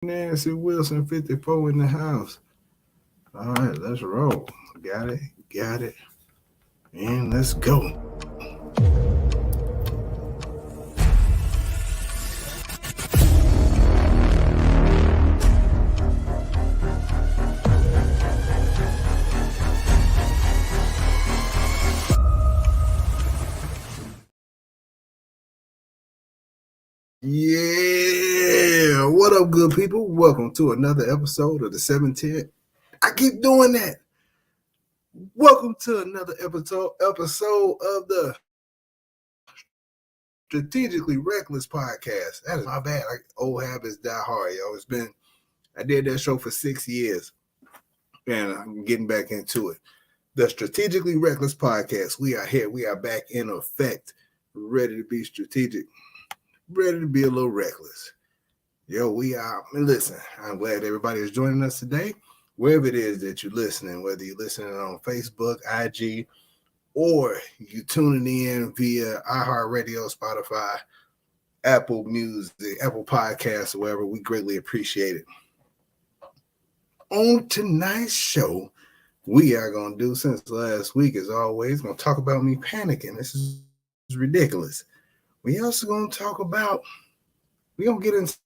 Nancy Wilson 54 in the house. All right, let's roll. Got it, and let's go. Yeah, what up, good people? Welcome to another episode of the 710. I keep doing that. Welcome to another episode of the Strategically Reckless podcast. That is my bad. Like old habits die hard, yo. I did that show for 6 years, and I'm getting back into it. The Strategically Reckless podcast. We are here. We are back in effect, ready to be strategic, ready to be a little reckless. Yo, we are. And listen, I'm glad everybody is joining us today. Wherever it is that you're listening, whether you're listening on Facebook, IG, or you tuning in via iHeartRadio, Spotify, Apple Music, Apple Podcasts, or wherever, we greatly appreciate it. On tonight's show, we are going to do, since last week, as always, going to talk about me panicking. This is ridiculous. We also going to talk about, we're going to get into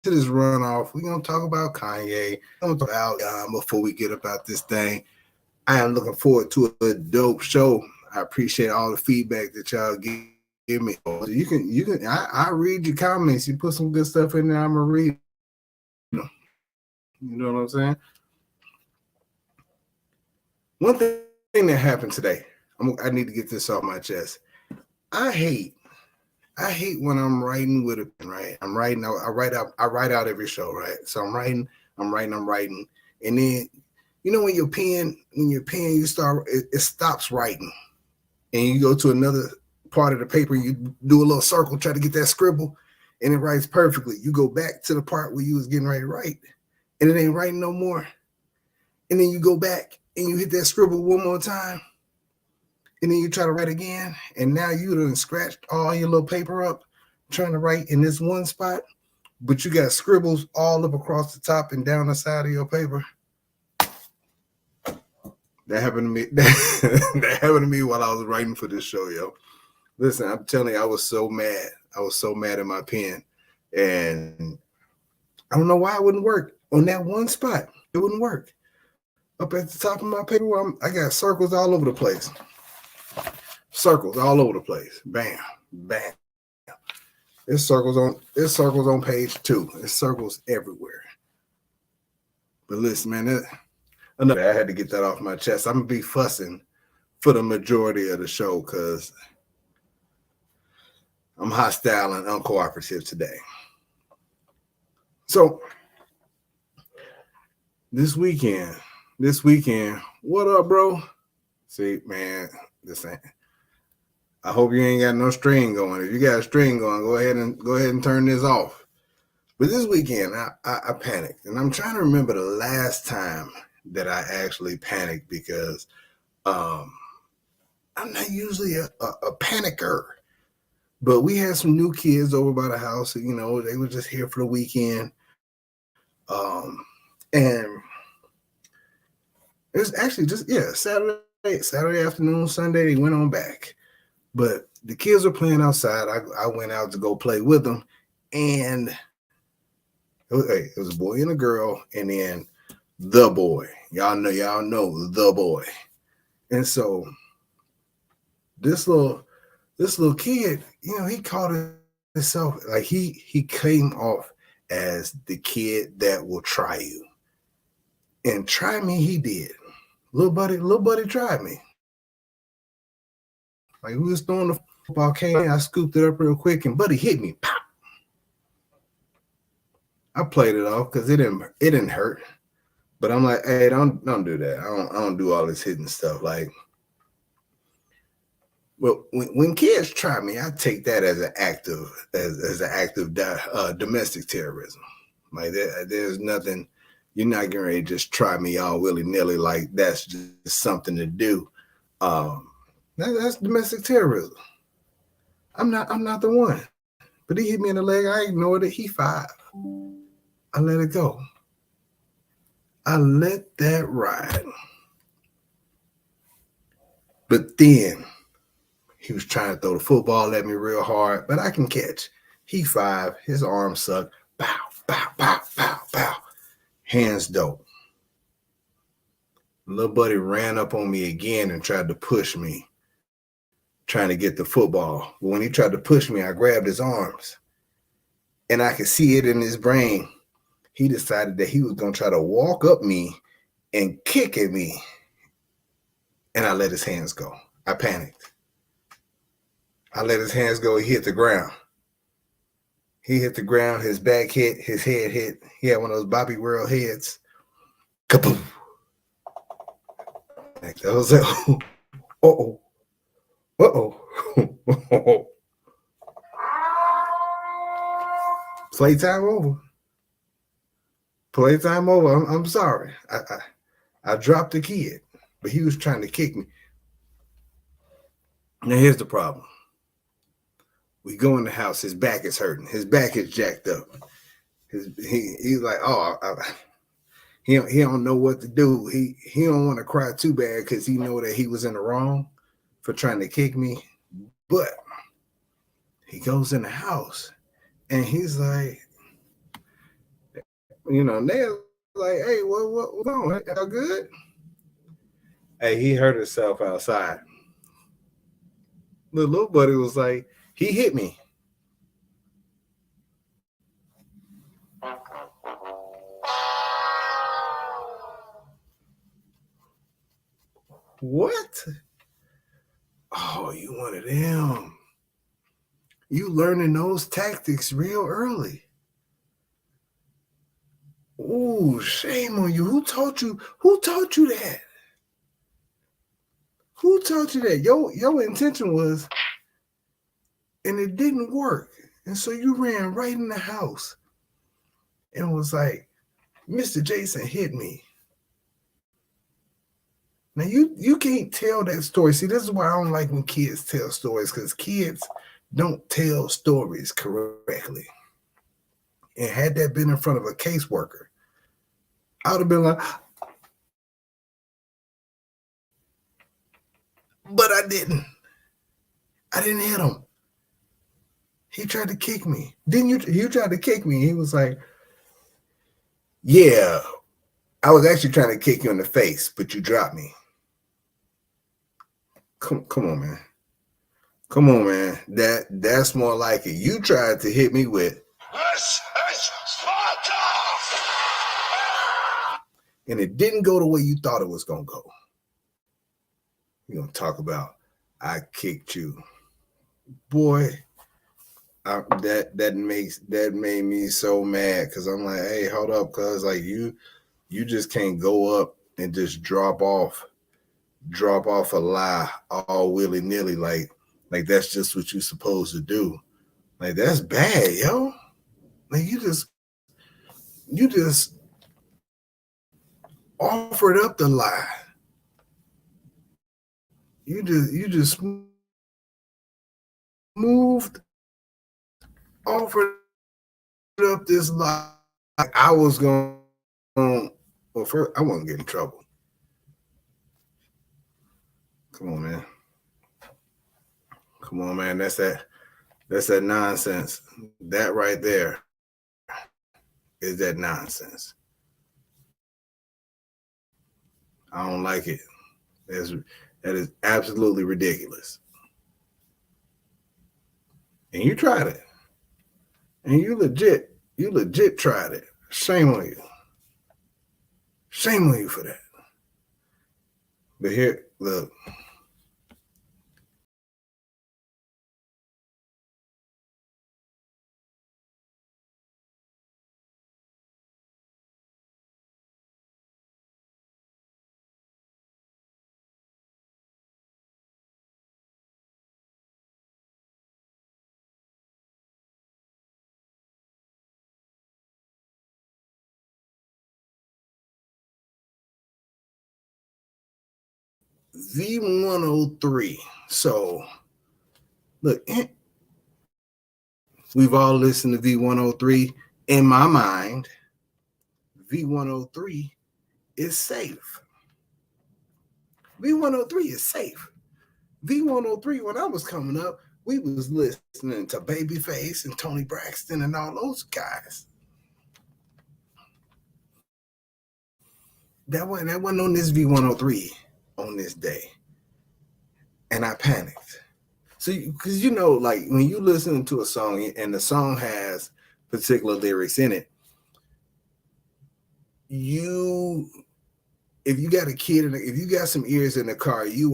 this runoff. We're going to talk about Kanye. We're going to talk about before we get about this thing. I am looking forward to a dope show. I appreciate all the feedback that y'all give me. I read your comments. You put some good stuff in there, I'm going to read. You know what I'm saying? One thing that happened today, I need to get this off my chest. I hate when I'm writing with a pen, right? I write out every show, right? So I'm writing, and then when your pen, you start, it stops writing, and you go to another part of the paper, you do a little circle, try to get that scribble, and it writes perfectly. You go back to the part where you was getting ready to write, and it ain't writing no more, and then you go back and you hit that scribble one more time. And then you try to write again, and now you done scratched all your little paper up trying to write in this one spot, but you got scribbles all up across the top and down the side of your paper. That happened to me. That happened to me while I was writing for this show, yo. Listen, I'm telling you, I was so mad. I was so mad at my pen, and I don't know why it wouldn't work on that one spot. It wouldn't work. Up at the top of my paper, I got circles all over the place. Circles all over the place. Bam, bam. There's circles on page 2. There's circles everywhere. But listen, man, I had to get that off my chest. I'm gonna be fussing for the majority of the show because I'm hostile and uncooperative today. So this weekend, what up, bro? See, man, this ain't. I hope you ain't got no string going. If you got a string going, go ahead and turn this off. But this weekend, I panicked, and I'm trying to remember the last time that I actually panicked because I'm not usually a panicker. But we had some new kids over by the house. They were just here for the weekend, and it was actually just Saturday afternoon, Sunday. They went on back. But the kids were playing outside. I went out to go play with them, and it was a boy and a girl, and then the boy. Y'all know the boy. And so this little kid, he called himself, like he came off as the kid that will try you. And try me, he did. Little buddy tried me. Like, we was throwing the football, I scooped it up real quick, and buddy hit me. Pop. I played it off because it didn't hurt. But I'm like, hey, don't do that. I don't do all this hitting stuff. Like, well, when kids try me, I take that as an act of domestic terrorism. Like, there's nothing. You're not getting ready to just try me all willy-nilly like that's just something to do. That's domestic terrorism. I'm not the one. But he hit me in the leg. I ignored it. He 5. I let it go. I let that ride. But then he was trying to throw the football at me real hard, but I can catch. He 5, his arm sucked. Bow, bow, bow, bow, bow. Hands dope. Little buddy ran up on me again and tried to push me, trying to get the football. But when he tried to push me, I grabbed his arms. And I could see it in his brain. He decided that he was going to try to walk up me and kick at me. And I let his hands go. I panicked. I let his hands go. He hit the ground. He hit the ground. His back hit. His head hit. He had one of those Bobby World heads. Kaboom. I was like, uh-oh. Uh-oh. Playtime over. Playtime over. I'm sorry. I dropped the kid, but he was trying to kick me. Now here's the problem. We go in the house. His back is hurting. His back is jacked up. He's like, he don't know what to do. He don't want to cry too bad because he know that he was in the wrong for trying to kick me. But he goes in the house and he's like, Nail's like, hey, what's on? Y'all good? Hey, he hurt himself outside. The little buddy was like, he hit me. What? Oh, you one of them. You learning those tactics real early. Ooh, shame on you. Who taught you that? Who taught you that? Your intention was, and it didn't work. And so you ran right in the house and was like, Mr. Jason hit me. Now you can't tell that story. See, this is why I don't like when kids tell stories, because kids don't tell stories correctly. And had that been in front of a caseworker, I would have been like, but I didn't. I didn't hit him. He tried to kick me. Didn't you? You tried to kick me. He was like, yeah, I was actually trying to kick you in the face, but you dropped me. Come on, man. Come on, man. That's more like it. You tried to hit me with, this is Sparta! And it didn't go the way you thought it was going to go. You're going to talk about, I kicked you. Boy, that made me so mad, because I'm like, hey, hold up, cuz like you just can't go up and just drop off a lie all willy-nilly, like that's just what you're supposed to do. Like, that's bad, yo. Like, you just offered up the lie. You just offered up this lie. Like I was going, well, first, I wasn't getting in trouble. Come on, man. Come on, man. That's that nonsense. That right there is that nonsense. I don't like it. That is absolutely ridiculous. And you tried it. And you legit tried it. Shame on you. Shame on you for that. But here, look. V103. So, look, we've all listened to V103. In my mind, V103 is safe. V103 is safe. V103, when I was coming up, we was listening to Babyface and Tony Braxton and all those guys. That wasn't on this V103 on this day. And I panicked. So, because like when you listen to a song and the song has particular lyrics in it, if you got a kid, if you got some ears in the car, you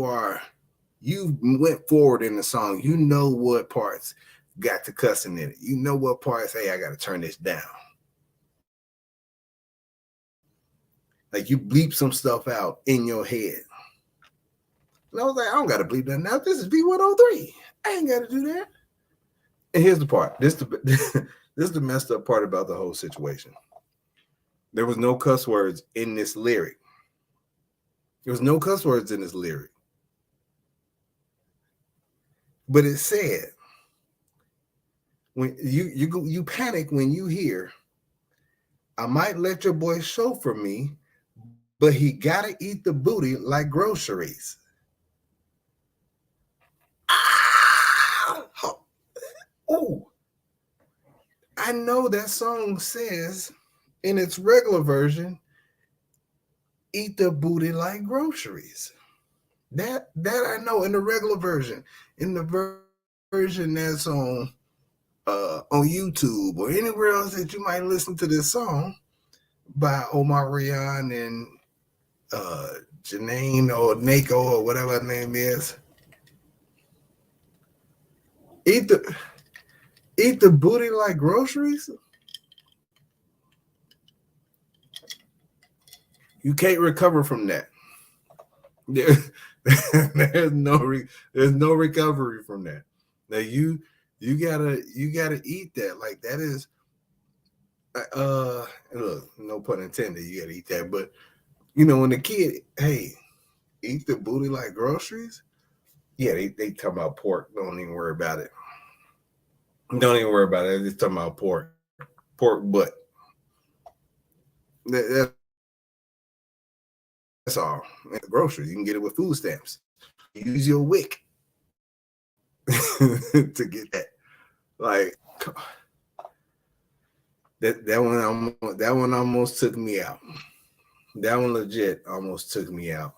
went forward in the song. You know what parts got the cussing in it. You know what parts, hey, I got to turn this down. Like you bleep some stuff out in your head. And I was like, I don't got to bleep that now. This is V103. I ain't got to do that. And here's the part. This is the messed up part about the whole situation. There was no cuss words in this lyric. There was no cuss words in this lyric. But it said, when you panic when you hear, I might let your boy chauffeur me, but he gotta eat the booty like groceries. Oh, I know that song says in its regular version, eat the booty like groceries. That I know in the regular version. In the version that's on YouTube or anywhere else that you might listen to this song by Omarion and Janine or Nako or whatever her name is. Eat the booty like groceries. You can't recover from that. There's no recovery from that. Now you gotta eat that. Like that is look, no pun intended, you gotta eat that. But when the kid, hey, eat the booty like groceries. Yeah, they talk about pork. Don't even worry about it. Don't even worry about it. They're just talking about pork butt. That's all. Groceries, you can get it with food stamps. Use your wick to get that. Like that one almost took me out. That one legit almost took me out.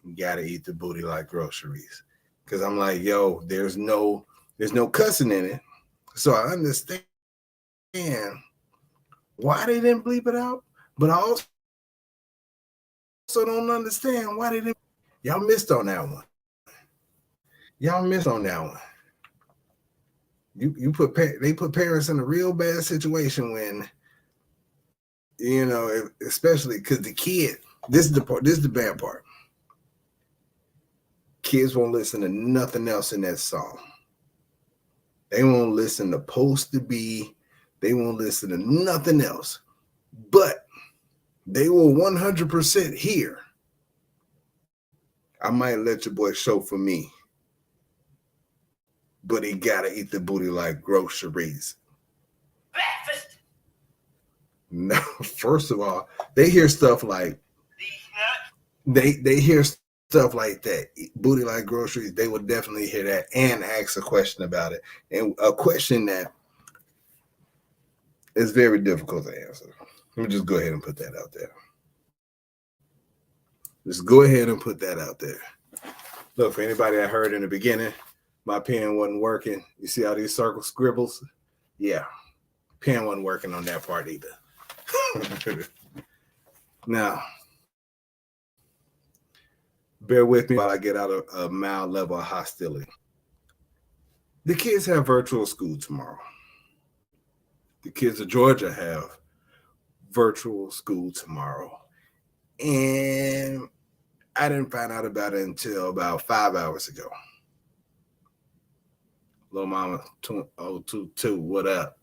You gotta eat the booty like groceries. Because I'm like, yo, there's no cussing in it. So I understand why they didn't bleep it out, but I also don't understand why they didn't. Y'all missed on that one. They put parents in a real bad situation when, especially because the kid. This is the bad part. Kids won't listen to nothing else in that song. They won't listen to Supposed to Be. They won't listen to nothing else. But they will 100% hear, I might let your boy chauffeur me, but he gotta eat the booty like groceries. Breakfast. No, first of all, they hear stuff like they hear stuff like that, booty like groceries. They would definitely hear that and ask a question about it, and a question that is very difficult to answer. Let me just go ahead and put that out there. Just go ahead and put that out there. Look, for anybody that heard in the beginning, my pen wasn't working. You see all these circle scribbles? Yeah, pen wasn't working on that part either. Now, bear with me while I get out of a mild level of hostility. The kids have virtual school tomorrow. The kids of Georgia have virtual school tomorrow. And I didn't find out about it until about 5 hours ago. Little mama 022, what up?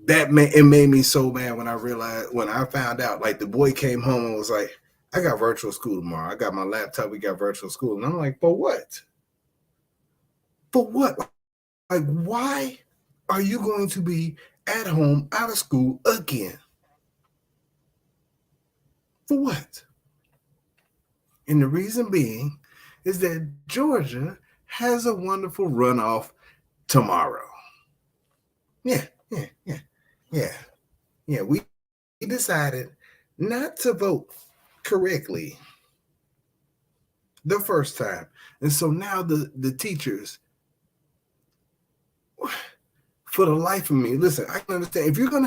It made me so mad when I found out, like the boy came home and was like, I got virtual school tomorrow. I got my laptop, we got virtual school. And I'm like, for what? For what? Like, why are you going to be at home out of school again? For what? And the reason being is that Georgia has a wonderful runoff tomorrow. Yeah. We decided not to vote correctly the first time. And so now the teachers, for the life of me, listen, I can understand if you're going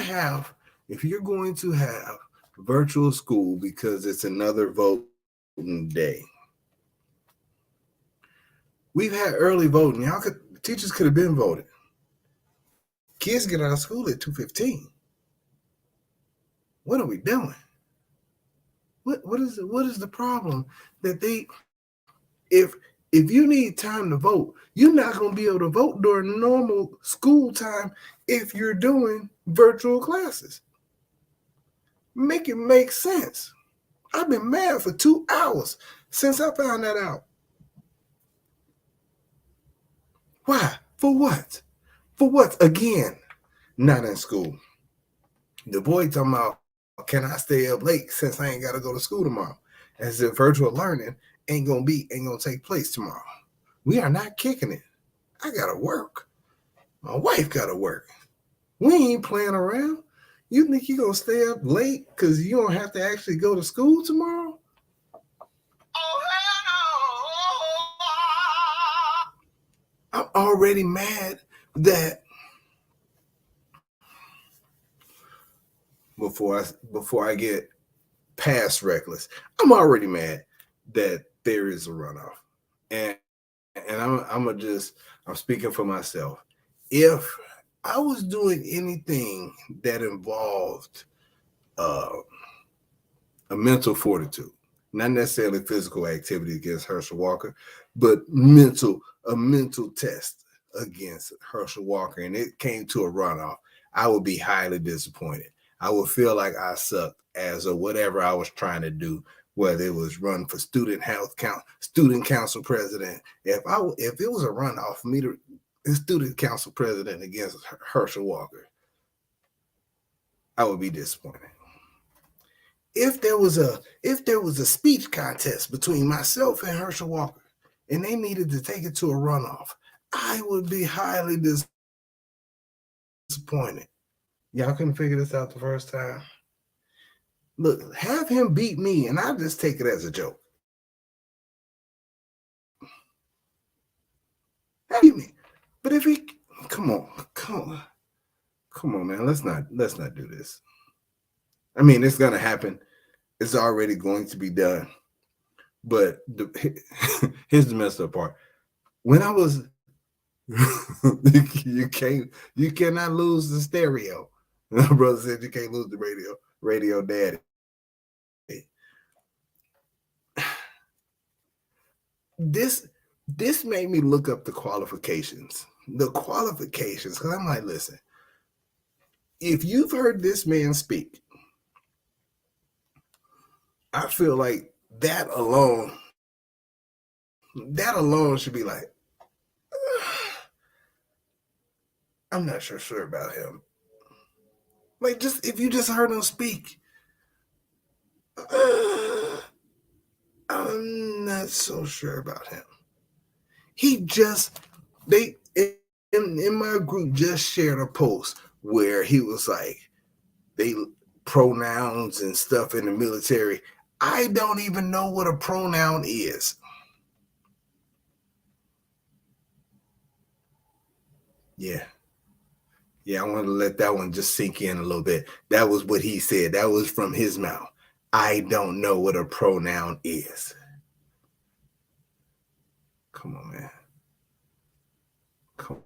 to have virtual school because it's another voting day. We've had early voting. Teachers could have been voted. Kids get out of school at 2:15. What are we doing? What is the problem that if you need time to vote, you're not going to be able to vote during normal school time if you're doing virtual classes. Make it make sense. I've been mad for 2 hours since I found that out. Why? For what? For what? Again, not in school. The boy talking about, can I stay up late since I ain't got to go to school tomorrow? As if virtual learning ain't gonna take place tomorrow. We are not kicking it. I gotta work. My wife gotta work. We ain't playing around. You think you're gonna stay up late because you don't have to actually go to school tomorrow? I'm already mad that before I get past reckless, I'm already mad that there is a runoff. And I'm speaking for myself. If I was doing anything that involved a mental fortitude, not necessarily physical activity against Herschel Walker, but a mental test against Herschel Walker, and it came to a runoff, I would be highly disappointed. I would feel like I sucked as a whatever I was trying to do, whether it was run for student council president. If it was a runoff for me to student council president against Herschel Walker, I would be disappointed. If there was a speech contest between myself and Herschel Walker, and they needed to take it to a runoff, I would be highly disappointed. Y'all couldn't figure this out the first time. Look, have him beat me, and I'll just take it as a joke. Beat me, but if he, come on, man, let's not do this. I mean, it's gonna happen. It's already going to be done. But here's the messed up part. When I was, you cannot lose the stereo. My brother said you can't lose the radio daddy. This made me look up the qualifications. Because I'm like, listen, if you've heard this man speak, I feel like that alone should be like, I'm not sure about him. Like, just if you just heard him speak, I'm not so sure about him. They in my group just shared a post where he was like, they pronouns and stuff in the military. I don't even know what a pronoun is. Yeah, I want to let that one just sink in a little bit. That was what he said. That was from his mouth. I don't know what a pronoun is. Come on, man. Come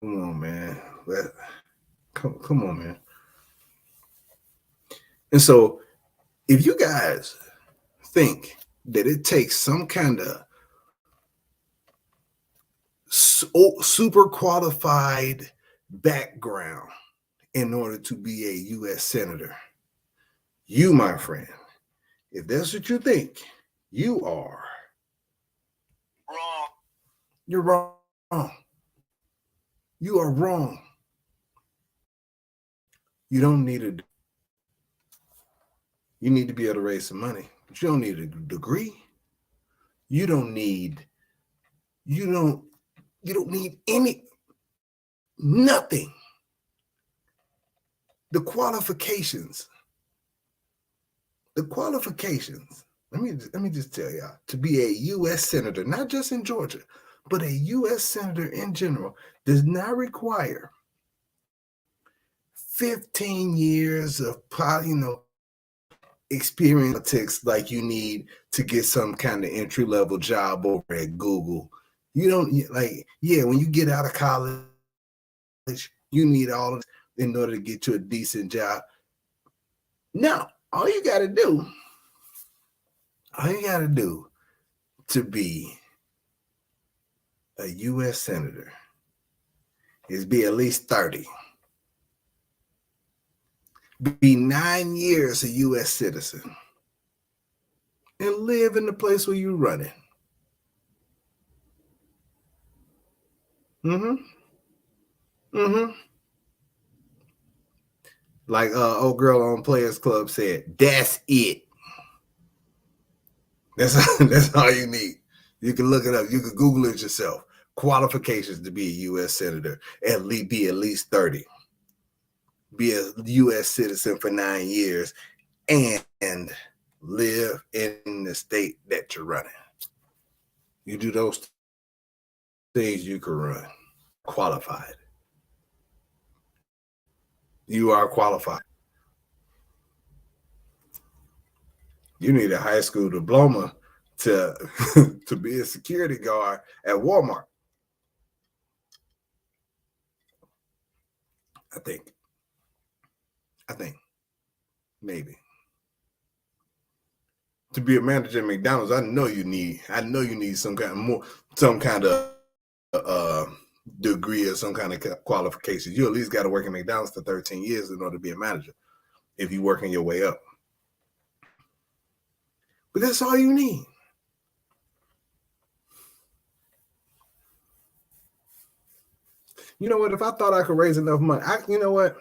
on, man. Come on, man. And so, if you guys think that it takes some kind of super qualified background in order to be a U.S. Senator, you, my friend, if that's what you think, you are wrong. You're wrong. You are wrong. You don't need You need to be able to raise some money, but you don't need a degree. You don't need you don't you don't need nothing. The qualifications. The qualifications. Let me just tell y'all, to be a U.S. senator, not just in Georgia, but a U.S. senator in general, does not require 15 years of experience politics like you need to get some kind of entry level job over at Google. You don't when you get out of college, you need all of this in order to get you a decent job. Now, all you got to do to be a U.S. senator is be at least 30. Be 9 years a U.S. citizen. And live in the place where you're running. Like old girl on Players Club said, that's it. That's all you need. You can look it up. You can Google it yourself. Qualifications to be a U.S. senator. Be at least 30. Be a U.S. citizen for 9 years and live in the state that you're running. You do those things, you can run. Qualified. You are qualified. You need a high school diploma to to be a security guard at Walmart. I think maybe. To be a manager at McDonald's, I know you need some kind of degree or some kind of qualifications. You at least got to work at McDonald's for 13 years in order to be a manager if you're working your way up. But that's all you need. You know what? If I thought I could raise enough money, you know what?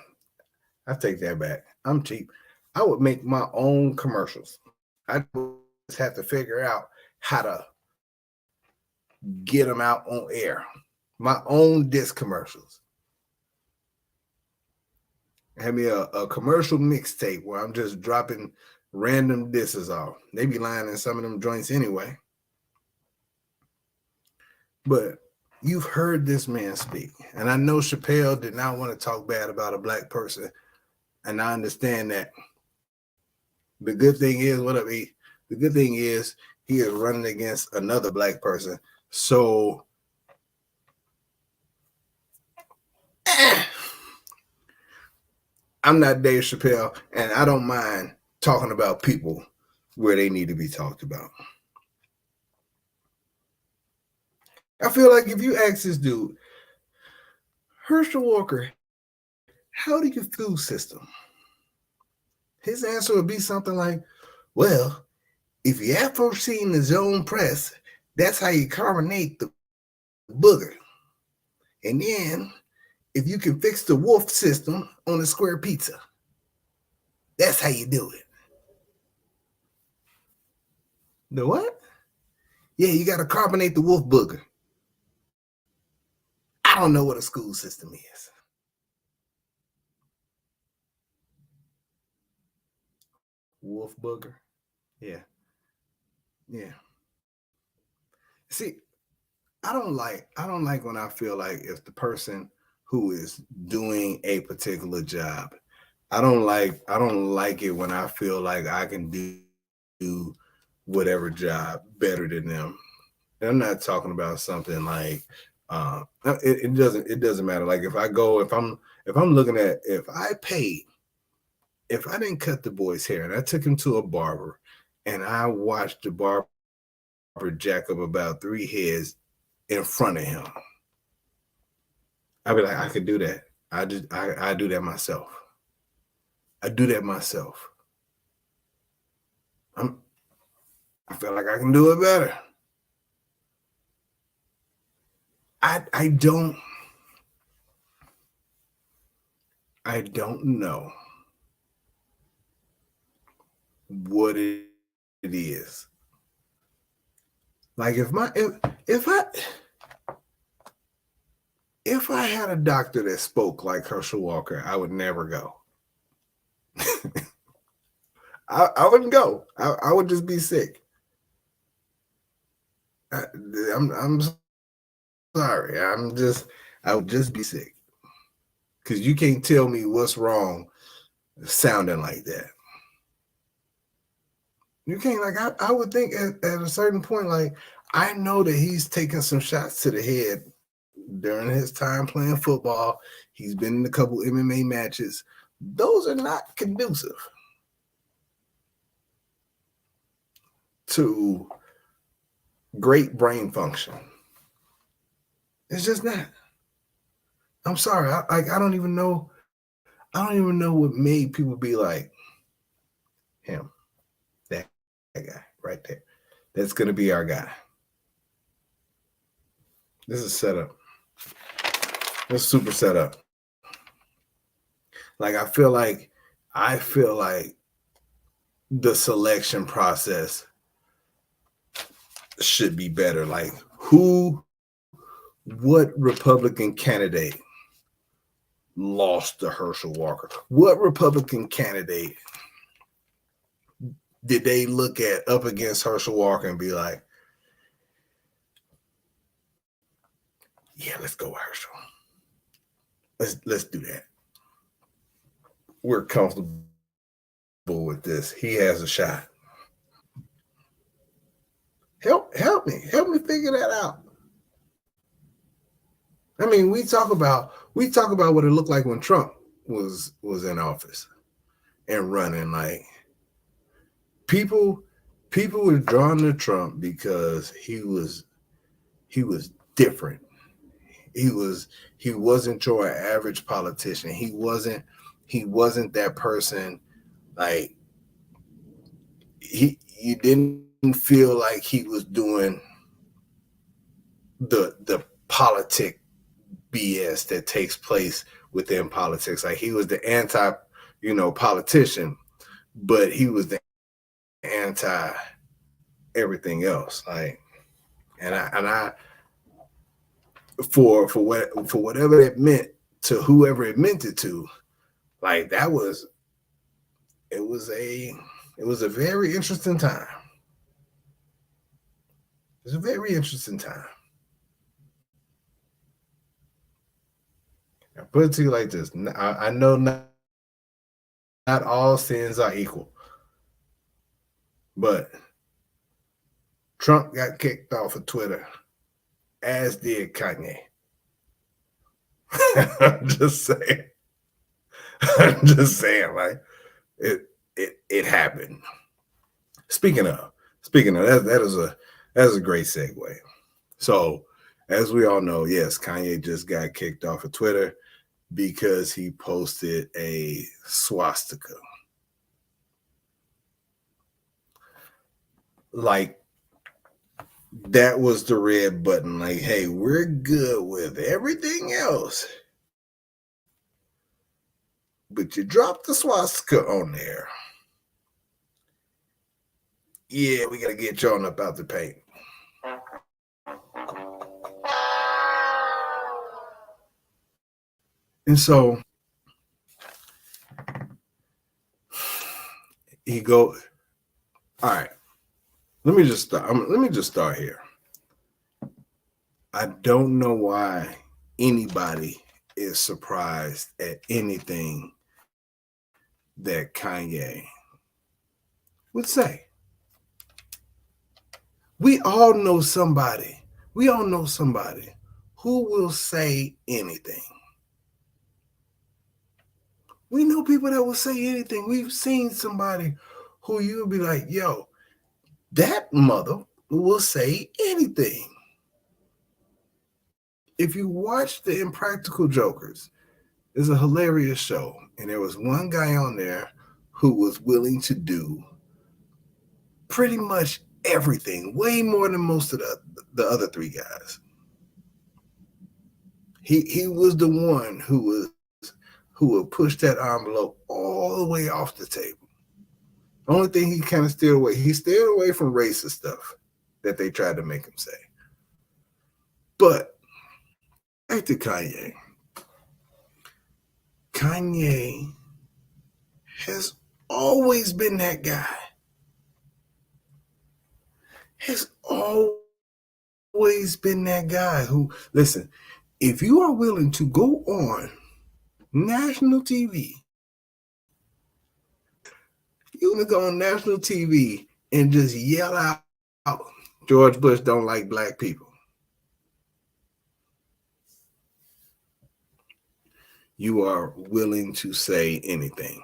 I take that back. I'm cheap. I would make my own commercials. I just have to figure out how to get them out on air. My own disc commercials. Have me a commercial mixtape where I'm just dropping random disses off. They be lying in some of them joints anyway. But you've heard this man speak. And I know Chappelle did not want to talk bad about a black person. And I understand that. The good thing is, the good thing is he is running against another black person. So I'm not Dave Chappelle, and I don't mind talking about people where they need to be talked about. I feel like if you ask this dude, Herschel Walker, how do you school system? His answer would be something like, well, if you have foreseen the zone press, that's how you carbonate the booger. And then if you can fix the wolf system on a square pizza, that's how you do it. The what? Yeah, you got to carbonate the wolf booger. I don't know what a school system is. Wolf booger? Yeah. See, I don't like when I feel like if the person who is doing a particular job, I don't like it when I feel like I can do whatever job better than them. And I'm not talking about something like it doesn't matter. Like if I'm looking at if I didn't cut the boy's hair and I took him to a barber and I watched the barber jack up about 3 heads in front of him, I'd be like, I could do that. I do that myself. I do that myself. I feel like I can do it better. I don't know what it is. Like if I had a doctor that spoke like Herschel Walker, I would never go. I wouldn't go. I would just be sick. I'm sorry. I would just be sick. Because you can't tell me what's wrong sounding like that. You can't, like, I would think at a certain point, like, I know that he's taking some shots to the head during his time playing football. He's been in a couple MMA matches. Those are not conducive to great brain function. It's just not. I'm sorry. I don't even know. I don't even know what made people be like him, that guy right there. That's going to be our guy. This is set up. This is super set up. Like, I feel like the selection process should be better. Like, what Republican candidate lost to Herschel Walker? What Republican candidate did they look at up against Herschel Walker and be like, yeah, let's go with Herschel. Let's do that. We're comfortable with this. He has a shot. Help me figure that out. I mean, we talk about what it looked like when Trump was in office and running. Like, people were drawn to Trump because he was different. He wasn't your average politician. He wasn't that person. Like, you didn't feel like he was doing the politic BS that takes place within politics. Like, he was the anti, politician, but he was the anti everything else. Like, and I for whatever it meant to whoever it meant it to, like, it was a very interesting time. It's a very interesting time. I put it to you like this. I know not all sins are equal, but Trump got kicked off of Twitter, as did Kanye. I'm just saying. Like, it happened. Speaking of that is a great segue. So, as we all know, yes, Kanye just got kicked off of Twitter because he posted a swastika. Like, that was the red button. Like, hey, we're good with everything else, but you dropped the swastika on there. Yeah, we got to get you on up out the paint. And so he go, all right, let me just start here. I don't know why anybody is surprised at anything that Kanye would say. We all know somebody who will say anything. We know people that will say anything. We've seen somebody who you'll be like, yo, that mother will say anything. If you watch the Impractical Jokers, it's a hilarious show. And there was one guy on there who was willing to do pretty much everything, way more than most of the other three guys. He was the one who would push that envelope all the way off the table. Only thing he kind of steered away. He steered away from racist stuff that they tried to make him say. But back to Kanye. Kanye has always been that guy. Has always been that guy who, listen, if you are willing to go on national TV, you want to go on national TV and just yell out, George Bush don't like black people. You are willing to say anything.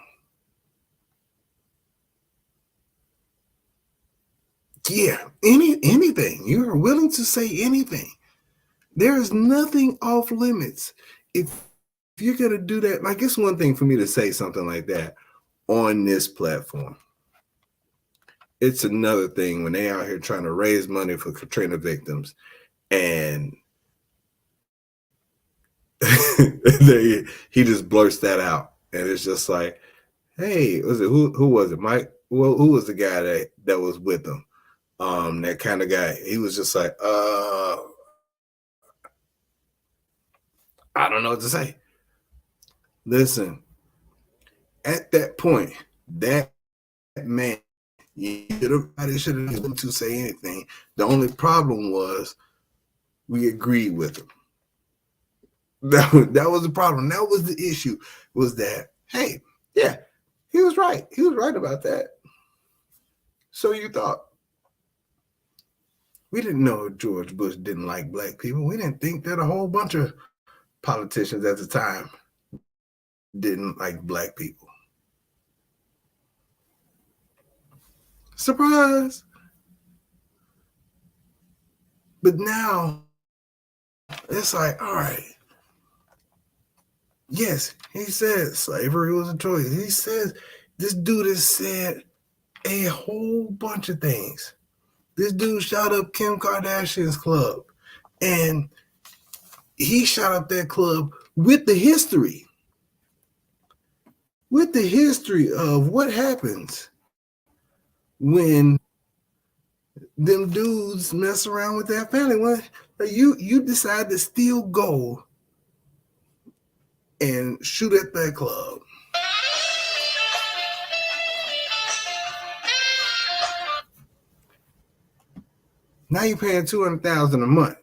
Yeah, anything. You are willing to say anything. There is nothing off limits. If you're going to do that, like it's one thing for me to say something like that on this platform. It's another thing when they out here trying to raise money for Katrina victims and he just blurts that out. And it's just like, hey, who was it? Mike? Well, who was the guy that was with him? That kind of guy. He was just like, I don't know what to say. Listen, at that point, that man, everybody should have been to say anything. The only problem was we agreed with him. That was the problem. That was the issue, was that, hey, yeah, he was right. He was right about that. So you thought. We didn't know George Bush didn't like black people. We didn't think that a whole bunch of politicians at the time didn't like black people. Surprise. But now it's like, all right. Yes, he said slavery was a choice. He says this dude has said a whole bunch of things. This dude shot up Kim Kardashian's club, and he shot up that club with the history of what happens when them dudes mess around with that family. When you decide to still go and shoot at that club. Now you're paying $200,000 a month.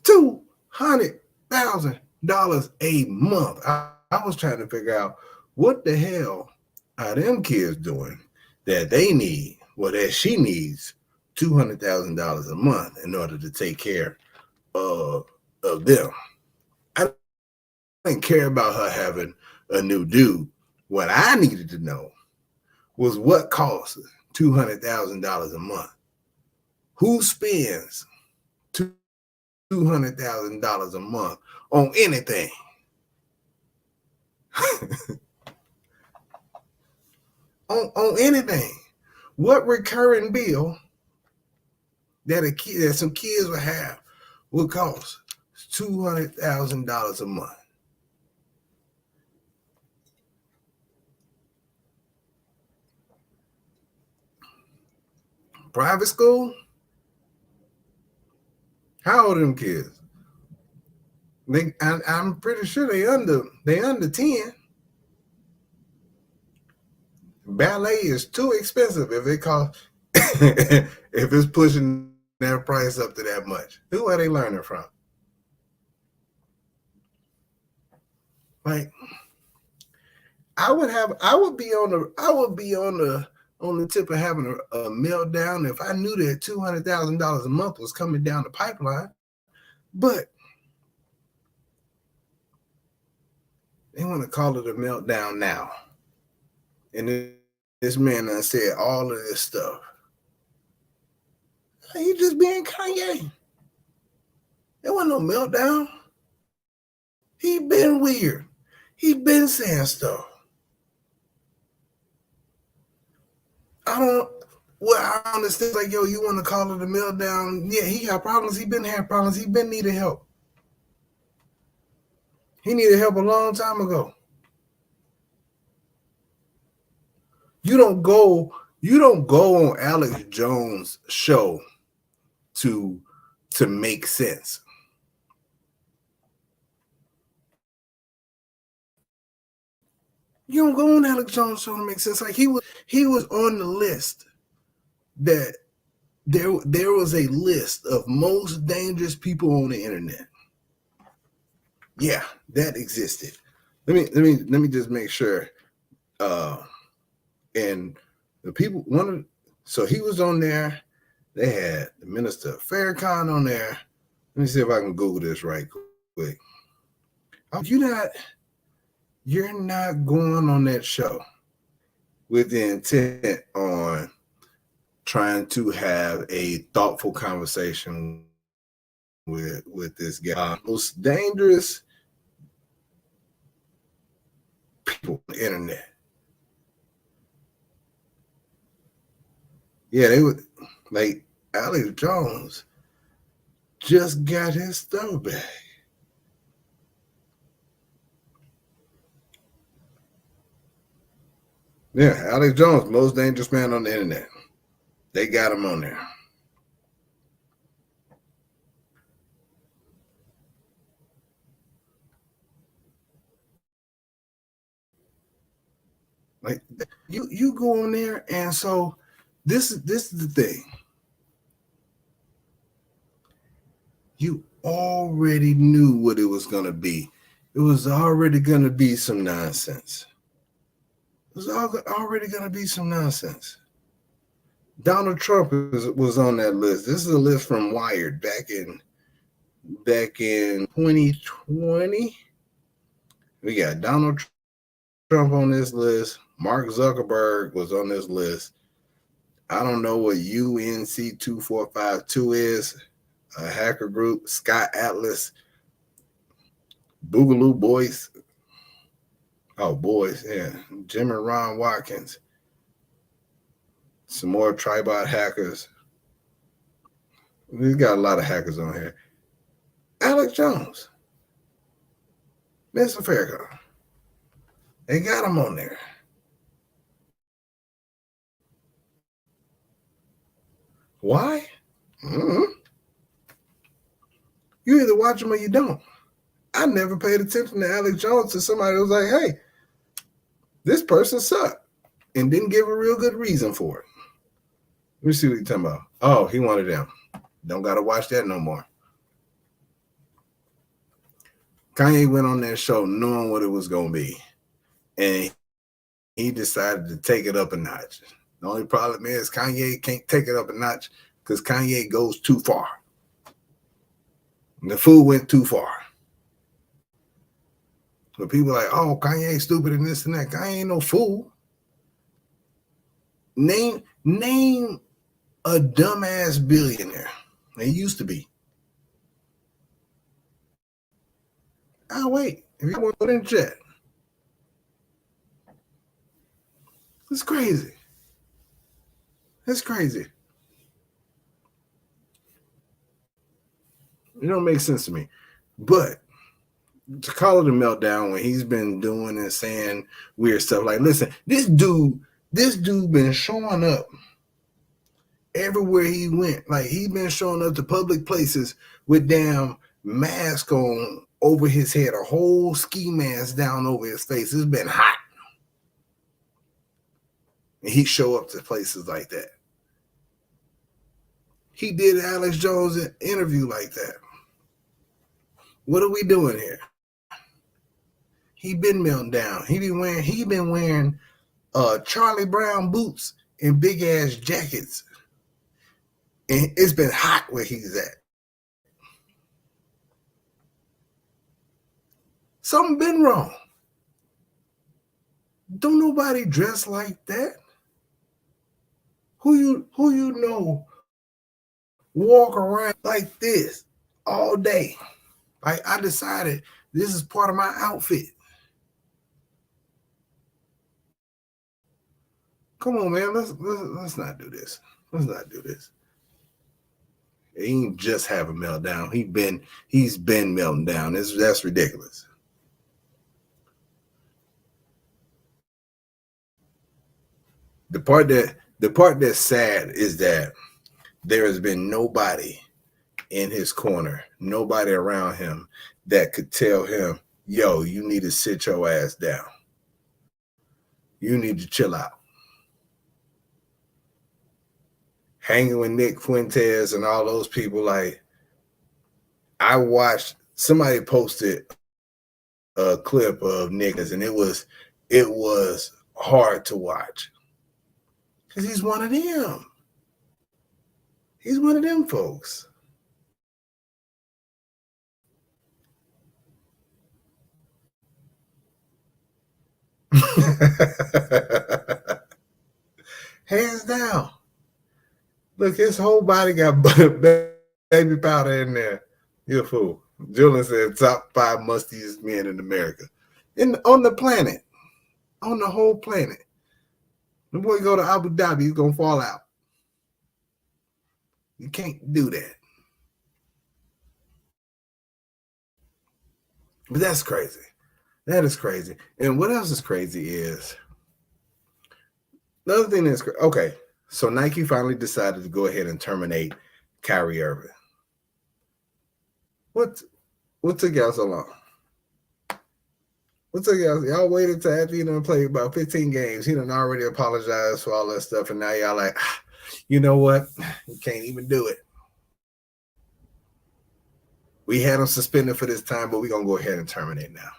$200,000 a month. I was trying to figure out what the hell are them kids doing that they need, well, that she needs $200,000 a month in order to take care of them. I didn't care about her having a new dude. What I needed to know was what costs $200,000 a month. Who spends $200,000 a month on anything? on anything. What recurring bill that some kids would have would cost $200,000 a month? Private school? How old are them kids? I'm pretty sure they under 10. Ballet is too expensive if it costs if it's pushing that price up to that much. Who are they learning from? Like, I would be on the tip of having a meltdown if I knew that $200,000 a month was coming down the pipeline. But they want to call it a meltdown now. And this man done said all of this stuff. He just being Kanye. There wasn't no meltdown. He been weird. He been saying stuff. I understand, like, yo, you want to call it a meltdown? Yeah, he got problems. He been had problems. He been needed help. He needed help a long time ago. You don't go on Alex Jones' show to make sense. You don't go on Alex Jones' show to make sense. Like he was on the list that there was a list of most dangerous people on the internet. Yeah, that existed. Let me just make sure. And the people so he was on there. They had the Minister of Farrakhan on there. Let me see if I can Google this right quick. You're not going on that show with the intent on trying to have a thoughtful conversation with this guy. Most dangerous people on the internet. Yeah, they would like Alex Jones just got his stuff back. Yeah, Alex Jones, most dangerous man on the internet. They got him on there. Like you go on there, and so this is the thing. You already knew what it was going to be. It was already going to be some nonsense. It was already going to be some nonsense. Donald Trump was on that list. This is a list from Wired back in 2020. We got Donald Trump on this list. Mark Zuckerberg was on this list. I don't know what UNC2452 is. A hacker group. Scott Atlas. Boogaloo Boys. Oh, boys, yeah. Jim and Ron Watkins. Some more Tribot hackers. We've got a lot of hackers on here. Alex Jones. Mr. Farrakhan. They got him on there. Why? Mm-hmm. You either watch him or you don't. I never paid attention to Alex Jones to somebody who was like, hey, this person sucked, and didn't give a real good reason for it. Let me see what you're talking about. Oh, he wanted them. Don't got to watch that no more. Kanye went on that show knowing what it was going to be, and he decided to take it up a notch. The only problem is Kanye can't take it up a notch because Kanye goes too far. And the fool went too far. But people are like, oh, Kanye's stupid and this and that. Kanye ain't no fool. Name a dumbass billionaire. They used to be. I'll wait. If you want to put in chat. It's crazy. It's crazy. It don't make sense to me. But to call it a meltdown when he's been doing and saying weird stuff, like, listen, this dude been showing up everywhere he went. Like, he been showing up to public places with damn mask on over his head, a whole ski mask down over his face. It's been hot. And he show up to places like that. He did Alex Jones an interview like that. What are we doing here? He been melting down. He been wearing Charlie Brown boots and big ass jackets. And it's been hot where he's at. Something been wrong. Don't nobody dress like that. Who you know walk around like this all day? Like, I decided this is part of my outfit. Come on, man. Let's not do this. Let's not do this. He ain't just have a meltdown. He's been melting down. That's ridiculous. the part that's sad is that there has been nobody in his corner, nobody around him that could tell him, yo, you need to sit your ass down. You need to chill out. Hanging with Nick Fuentes and all those people, like, I watched, somebody posted a clip of niggas, and it was hard to watch. Because he's one of them. He's one of them folks. Hands down. Look, his whole body got baby powder in there. You're a fool. Julian said top 5 mustiest men in America. On the planet. On the whole planet. The boy go to Abu Dhabi, he's gonna fall out. You can't do that. But that's crazy. That is crazy. And what else is crazy is the other thing that's okay. So Nike finally decided to go ahead and terminate Kyrie Irving. What took y'all so long? What took y'all waited till after he done played about 15 games. He done already apologized for all that stuff, and now y'all like, you know what? You can't even do it. We had him suspended for this time, but we're gonna go ahead and terminate now.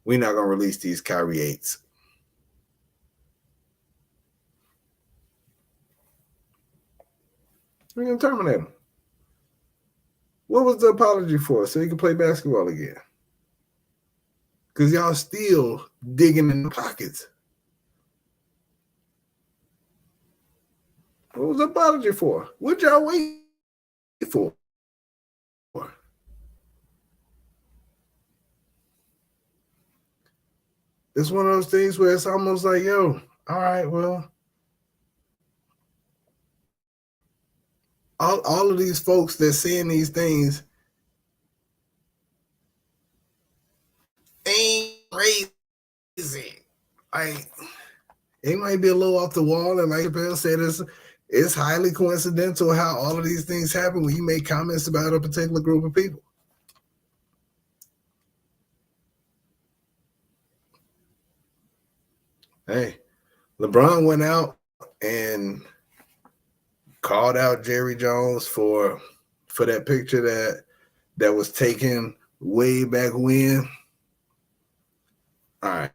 We're not gonna release these Kyrie 8s. We're gonna terminate him. What was the apology for? So he can play basketball again. Because y'all still digging in the pockets. What was the apology for? What y'all waiting for? It's one of those things where it's almost like, yo, all right, well, all of these folks that's saying these things ain't crazy. Like, it might be a little off the wall, and like Chappelle said, it's highly coincidental how all of these things happen when you make comments about a particular group of people. Hey, LeBron went out and called out Jerry Jones for that picture that was taken way back when. All right.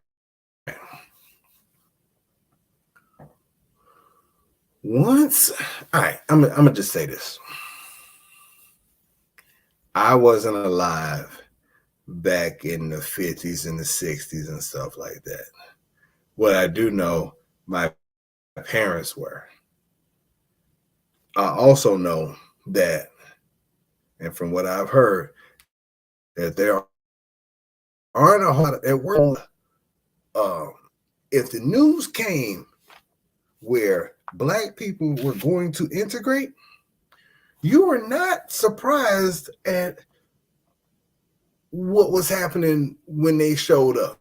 All right, I'm gonna just say this. I wasn't alive back in the 50s and the 60s and stuff like that. What I do know, my parents were. I also know that, and from what I've heard, that there aren't a whole lot at work. If the news came where Black people were going to integrate, you were not surprised at what was happening when they showed up.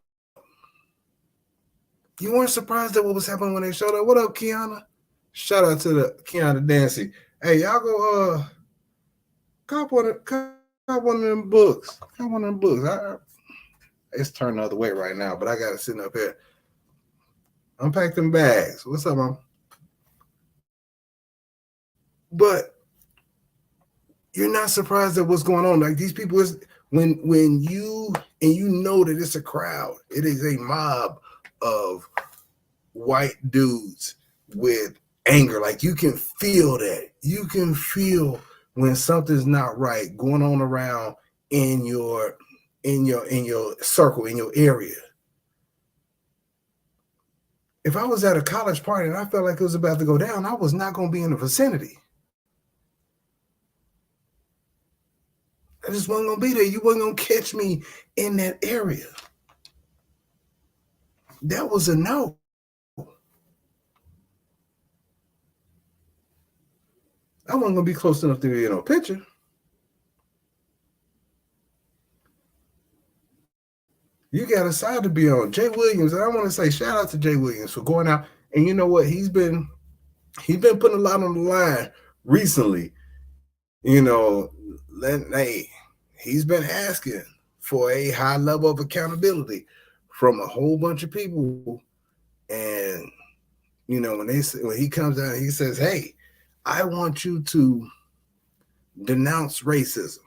You weren't surprised at what was happening when they showed up. What up, Kiana? Shout out to the Kiana Dancy. Hey, y'all go cop one of them books. Cop one of them books. It's turned the other way right now, but I got it sitting up here. Unpack them bags. What's up, Mom? But you're not surprised at what's going on. Like, these people is when you know that it's a crowd, it is a mob of white dudes with anger. Like, you can feel that. You can feel when something's not right going on around in your circle, in your area. If I was at a college party and I felt like it was about to go down, I was not going to be in the vicinity. I just wasn't going to be there. You wasn't going to catch me in that area. That was a no. I wasn't going to be close enough to be in a picture. You got a side to be on. Jay Williams, and I want to say shout out to Jay Williams for going out And you know what? He's been putting a lot on the line recently. You know, hey, he's been asking for a high level of accountability from a whole bunch of people. And you know, when he comes out, he says, "Hey, I want you to denounce racism."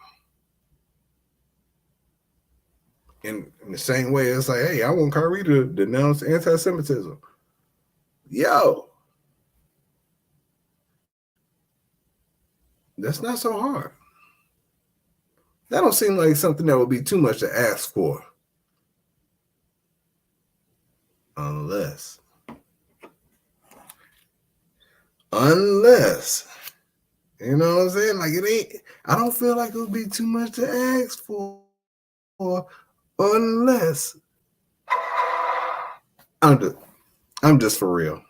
In the same way, it's like, "Hey, I want Kyrie to denounce anti-Semitism." Yo, that's not so hard. That don't seem like something that would be too much to ask for. Unless, you know what I'm saying? Like it ain't, I don't feel like it would be too much to ask for unless I'm just for real.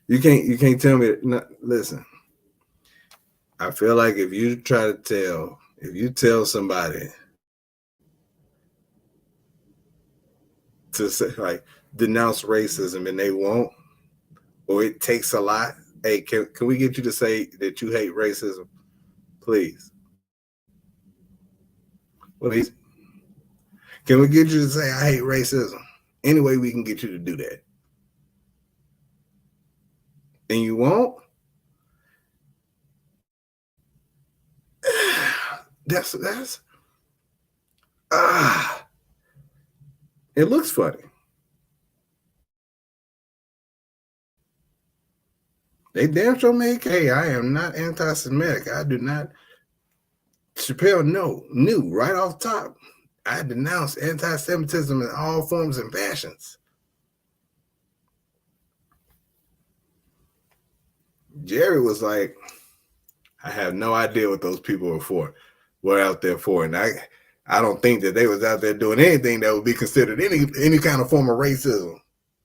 you can't tell me, listen, I feel like if you tell somebody to say like denounce racism and they won't, or it takes a lot. Hey, can we get you to say that you hate racism, please? Please. Can we get you to say I hate racism? Any way we can get you to do that, and you won't. That's it looks funny. They damn sure make, hey, I am not anti-Semitic. I do not. Chappelle knew right off top. I denounce anti-Semitism in all forms and fashions. Jerry was like, I have no idea what those people were out there for. And I don't think that they was out there doing anything that would be considered any kind of form of racism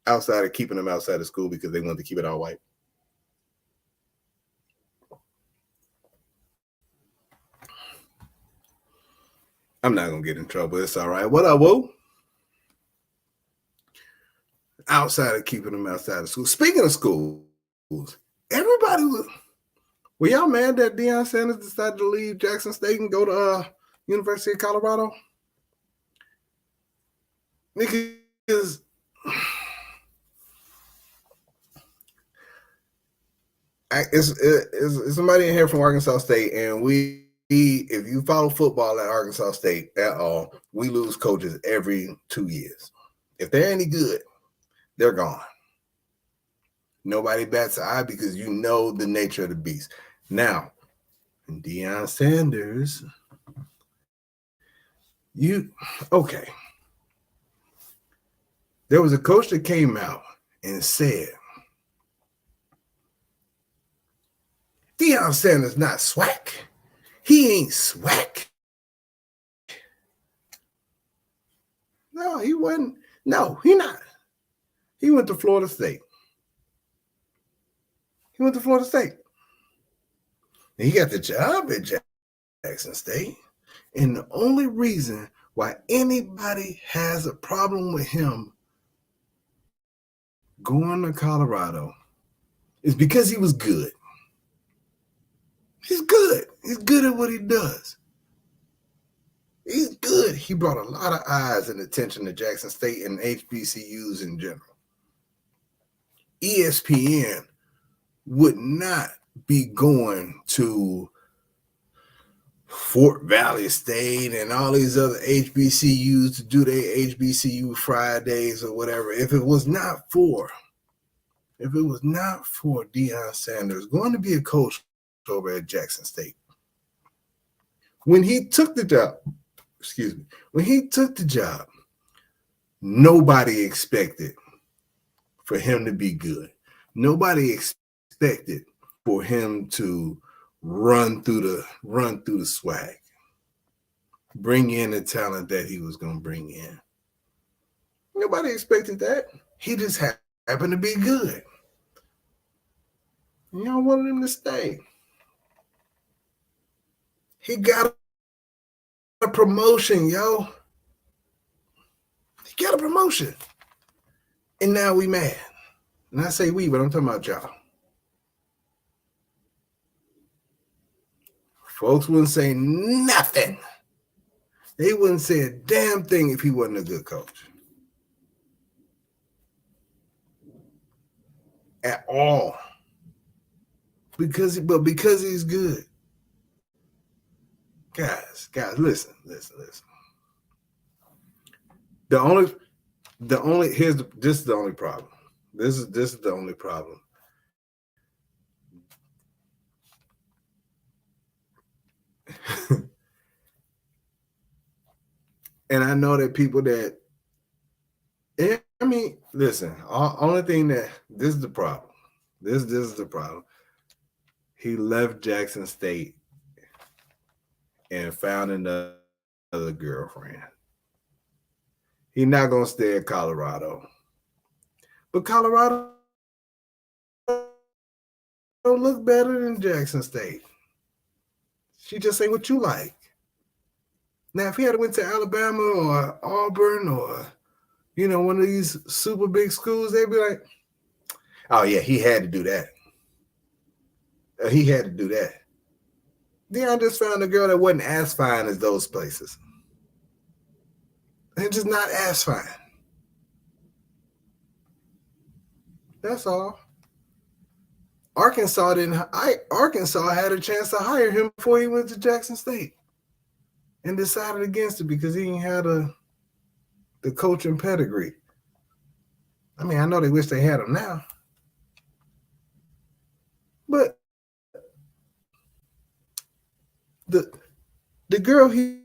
outside of keeping them outside of school because they wanted to keep it all white. I'm not going to get in trouble. It's all right. What up, Woo? Outside of keeping them outside of school. Speaking of schools, everybody were y'all mad that Deion Sanders decided to leave Jackson State and go to University of Colorado? Because is somebody in here from Arkansas State, and if you follow football at Arkansas State at all, we lose coaches every 2 years. If they're any good, they're gone. Nobody bats an eye because you know the nature of the beast. Now, Deion Sanders, okay. There was a coach that came out and said, Deion Sanders not swag. He ain't swag. No, he wasn't. No, he not. He went to Florida State. And he got the job at Jackson State. And the only reason why anybody has a problem with him going to Colorado is because he was good. He's good. He's good at what he does. He's good. He brought a lot of eyes and attention to Jackson State and HBCUs in general. ESPN would not be going to Fort Valley State and all these other HBCUs to do their HBCU Fridays or whatever if it was not for Deion Sanders going to be a coach over at Jackson State. When he took the job, nobody expected for him to be good. Nobody expected for him to run through the swag, bring in the talent that he was going to bring in. Nobody expected that. He just happened to be good. Y'all wanted him to stay. He got a promotion, yo. He got a promotion. And now we mad. And I say we, but I'm talking about y'all. Folks wouldn't say nothing. They wouldn't say a damn thing if he wasn't a good coach. At all. Because he's good. Guys, listen. This is the only problem. This is the only problem. And I know that people that, I mean, listen, only thing that, this is the problem. This is the problem. He left Jackson State and found another girlfriend. He's not going to stay at Colorado. But Colorado don't look better than Jackson State. She just ain't what you like. Now, if he had went to Alabama or Auburn or, one of these super big schools, they'd be like, oh, yeah, he had to do that. He had to do that. Deion just found a girl that wasn't as fine as those places. And just not as fine. That's all. Arkansas had a chance to hire him before he went to Jackson State and decided against it because he didn't have the coaching pedigree. I mean, I know they wish they had him now. But the girl he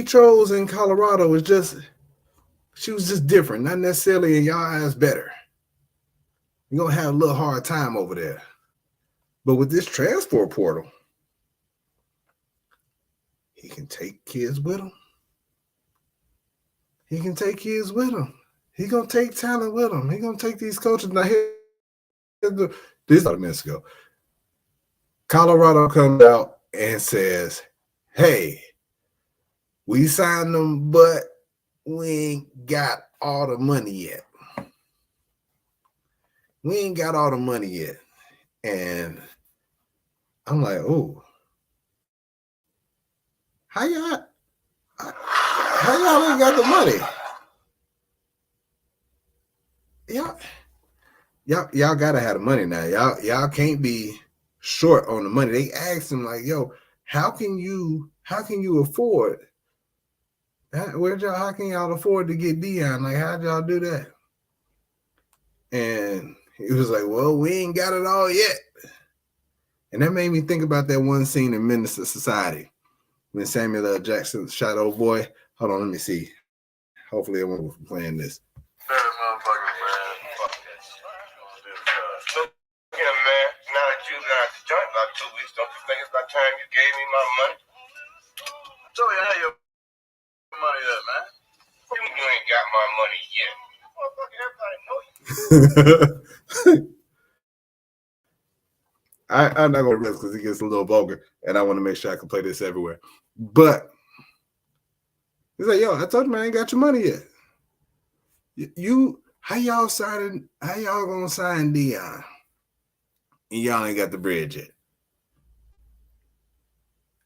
chose in Colorado was she was just different, not necessarily in y'all eyes better. You're going to have a little hard time over there. But with this transfer portal, he can take kids with him. He can take kids with him. He's going to take talent with him. He's going to take these coaches. Now, this is about a minute ago. Colorado comes out and says, hey, we signed them, but we ain't got all the money yet. We ain't got all the money yet. And I'm like, oh, how y'all ain't got the money? Y'all gotta have the money now. Y'all can't be short on the money. They asked him like, yo, how can you afford? How can y'all afford to get Deion? Like, how'd y'all do that? And he was like, well, we ain't got it all yet. And that made me think about that one scene in Menace to Society when Samuel L. Jackson shot old boy. Hold on, let me see. Hopefully I won't be playing this. Better motherfucker, man. Fuck that shit. Look here, man. Now that you got the joint about 2 weeks, don't you think it's about time you gave me my money? So you have your money up, man. You ain't got my money yet. Motherfucker, everybody know you. I'm not going to risk because it gets a little vulgar, and I want to make sure I can play this everywhere. But he's like, yo, I told you, man, I ain't got your money yet. How y'all gonna sign Deion? And y'all ain't got the bread yet.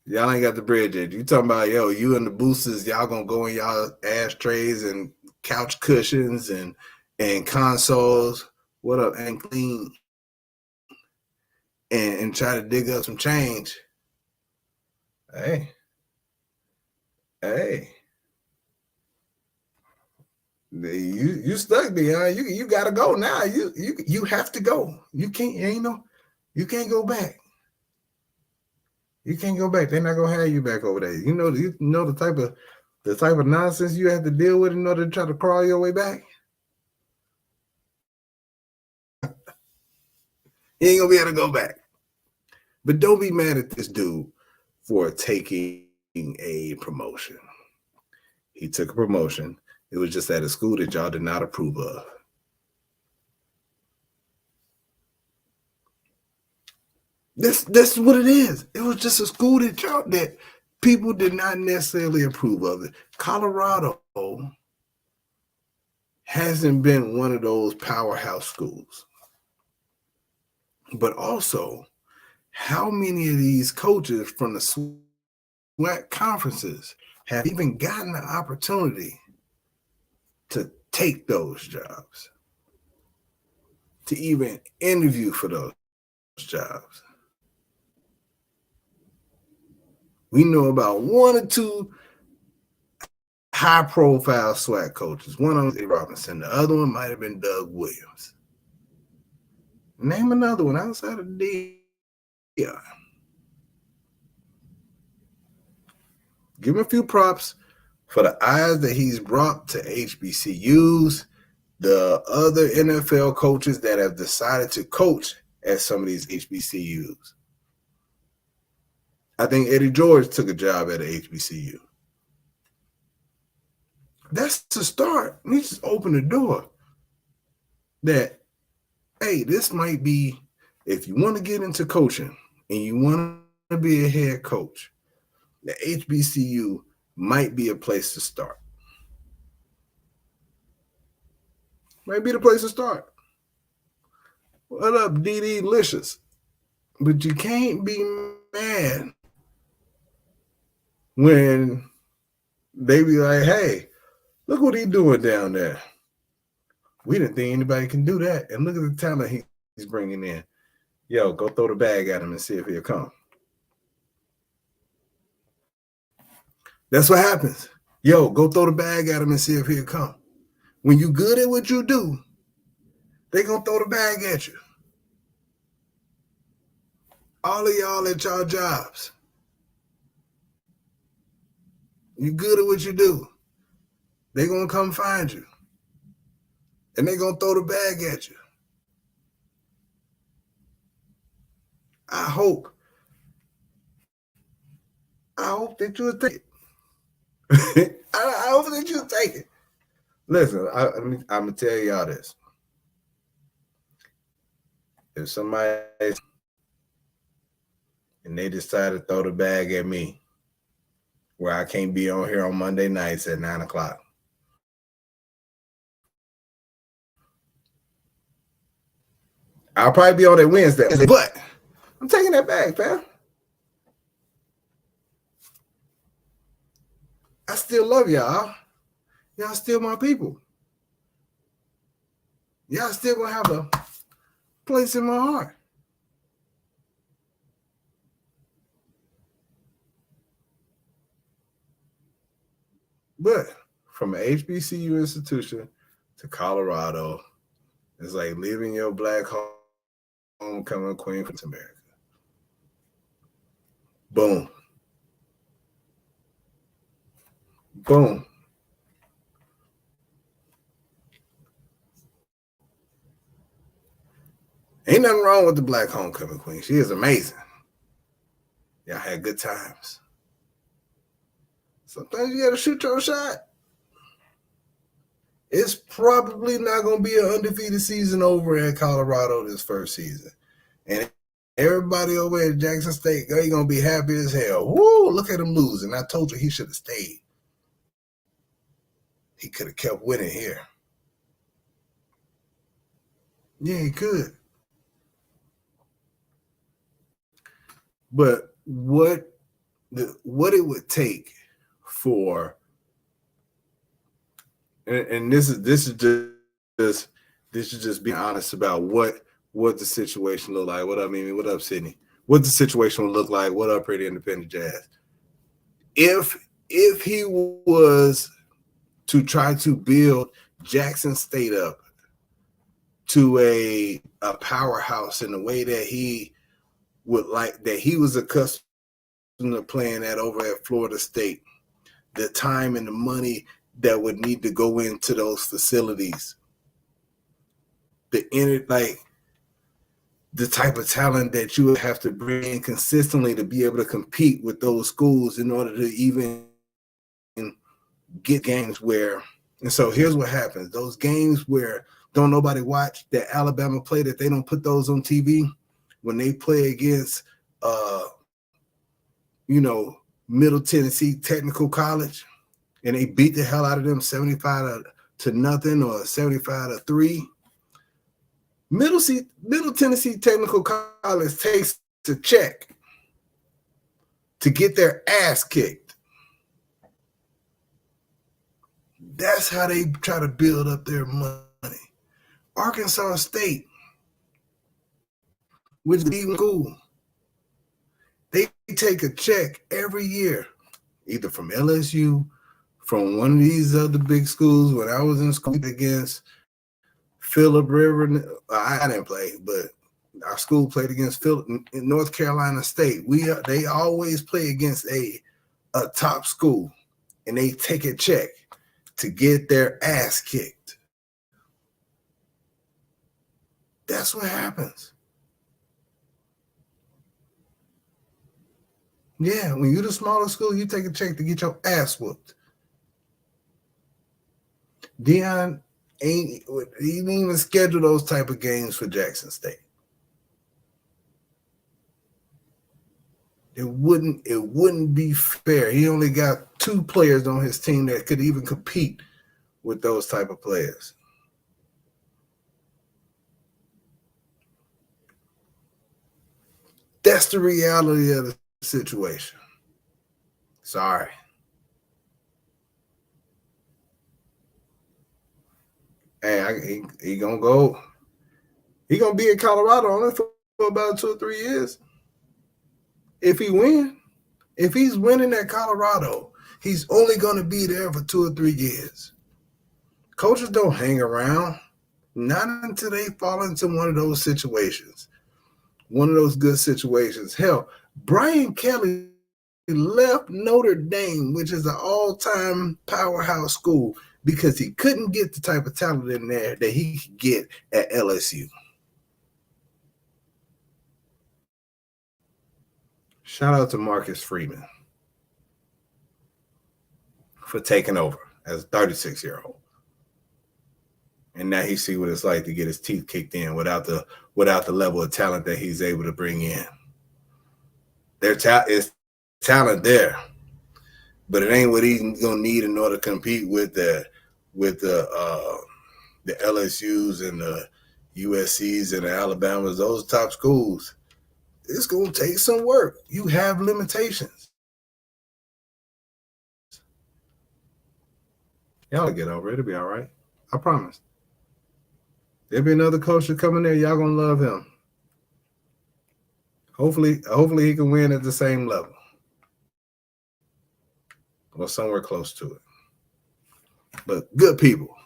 Y'all ain't got the bread yet. You talking about, yo, you and the boosters, y'all gonna go in y'all ashtrays and couch cushions and consoles, what up, and clean and try to dig up some change. Hey. You stuck, Deion. You gotta go now. You have to go. You can't go back. You can't go back. They're not gonna have you back over there. You know the type of nonsense you have to deal with in order to try to crawl your way back. You ain't gonna be able to go back. But don't be mad at this dude for taking a promotion. He took a promotion. It was just at a school that y'all did not approve of. That's what it is. It was just a school that people did not necessarily approve of it. Colorado hasn't been one of those powerhouse schools. But also, how many of these coaches from the SWAC conferences have even gotten the opportunity to take those jobs, to even interview for those jobs? We know about one or two high-profile SWAC coaches. One of them was A. Robinson. The other one might have been Doug Williams. Name another one outside of Deion. Give him a few props for the eyes that he's brought to HBCUs, the other NFL coaches that have decided to coach at some of these HBCUs. I think Eddie George took a job at a HBCU. That's the start. We just open the door that, hey, this might be, if you want to get into coaching and you want to be a head coach, the HBCU might be a place to start. Might be the place to start. What up, DD Licious? But you can't be mad when they be like, hey, look what he's doing down there. We didn't think anybody can do that. And look at the talent he's bringing in. Yo, go throw the bag at him and see if he'll come. That's what happens. Yo, go throw the bag at him and see if he'll come. When you good at what you do, they gonna throw the bag at you. All of y'all at y'all jobs. You good at what you do. They gonna come find you. And they gonna throw the bag at you. I hope that you'll take it. I hope that you'll take it. Listen, I'm gonna tell y'all this. If somebody and they decide to throw the bag at me, where I can't be on here on Monday nights at 9:00, I'll probably be on that Wednesday, but I'm taking that bag, fam. I still love y'all. Y'all still my people. Y'all still gonna have a place in my heart. But from an HBCU institution to Colorado, it's like leaving your black homecoming queen from America. Boom. Boom. Ain't nothing wrong with the black homecoming queen. She is amazing. Y'all had good times. Sometimes you got to shoot your shot. It's probably not going to be an undefeated season over at Colorado this first season. And everybody over at Jackson State, they're going to be happy as hell. Woo, look at him losing. I told you he should have stayed. He could have kept winning here. Yeah, he could. But what it would take for, and this is just being honest about what the situation look like. What up, Mimi? What up, Sydney? What the situation would look like? What up, Pretty Independent Jazz? If he was to try to build Jackson State up to a powerhouse in the way that he would like, that he was accustomed to playing at over at Florida State, the time and the money that would need to go into those facilities, the type of talent that you would have to bring in consistently to be able to compete with those schools in order to even get games where, and so here's what happens. Those games where don't nobody watch, that Alabama play, that they don't put those on TV, when they play against Middle Tennessee Technical College and they beat the hell out of them 75 to nothing or 75-3. Middle Tennessee Technical College takes a check to get their ass kicked. That's how they try to build up their money. Arkansas State, which is even cool, they take a check every year, either from LSU, from one of these other big schools. When I was in school against Phillip River, I didn't play, but our school played against in North Carolina State. They always play against a top school, and they take a check to get their ass kicked. That's what happens. Yeah, when you're the smaller school, you take a check to get your ass whooped. Deion he didn't even schedule those type of games for Jackson State. It wouldn't be fair. He only got 2 players on his team that could even compete with those type of players. That's the reality of the situation. Sorry. Hey, he gonna go. He gonna be in Colorado only for about 2 or 3 years. If he win, if he's winning at Colorado, he's only gonna be there for 2 or 3 years. Coaches don't hang around, not until they fall into one of those situations, one of those good situations. Hell, Brian Kelly left Notre Dame, which is an all-time powerhouse school, because he couldn't get the type of talent in there that he could get at LSU. Shout out to Marcus Freeman for taking over as a 36-year-old. And now he see what it's like to get his teeth kicked in without the level of talent that he's able to bring in. There's talent there, but it ain't what he's gonna need in order to compete with the LSUs and the USCs and the Alabamas, those top schools. It's gonna take some work. You have limitations. Y'all get over it. It'll be all right. I promise. There'll be another coach that come in there. Y'all gonna love him. Hopefully he can win at the same level or somewhere close to it. But good people.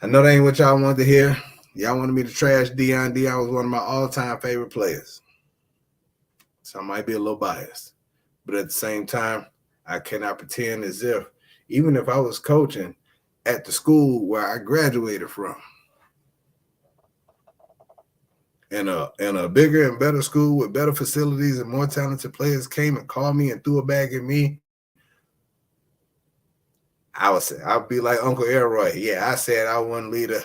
I know that ain't what y'all wanted to hear. Y'all wanted me to trash Deion. Deion was one of my all-time favorite players. So I might be a little biased. But at the same time, I cannot pretend as if, even if I was coaching at the school where I graduated from, in a bigger and better school with better facilities and more talented players came and called me and threw a bag at me, I'd be like Uncle Elroy. Yeah, I said I wouldn't leave the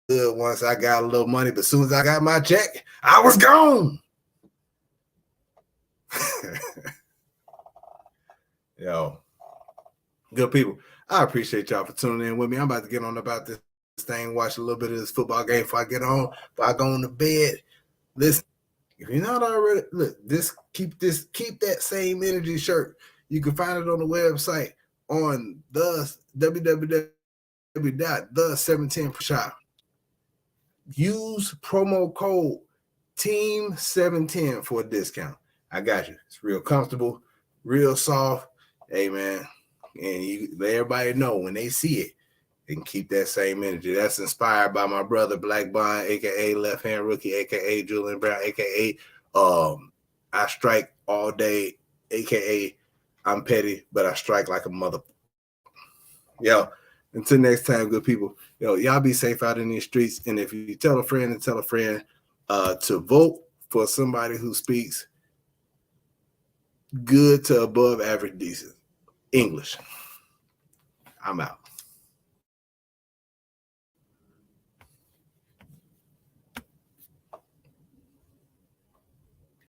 hood once I got a little money, but as soon as I got my check, I was gone. Yo, good people. I appreciate y'all for tuning in with me. I'm about to get on about this thing, watch a little bit of this football game before I go on to bed. Listen, if you're not already, look, keep that same energy shirt. You can find it on the website on the www.the710shop. Use promo code TEAM710 for a discount. I got you. It's real comfortable, real soft. Hey, man. And you let everybody know when they see it, they can keep that same energy. That's inspired by my brother, Black Bond, a.k.a. Left Hand Rookie, a.k.a. Julian Brown, a.k.a. I strike all day, a.k.a. I'm petty, but I strike like a mother. Yo, until next time, good people. Yo, y'all be safe out in these streets. And if you tell a friend to vote for somebody who speaks good to above average decent English. I'm out.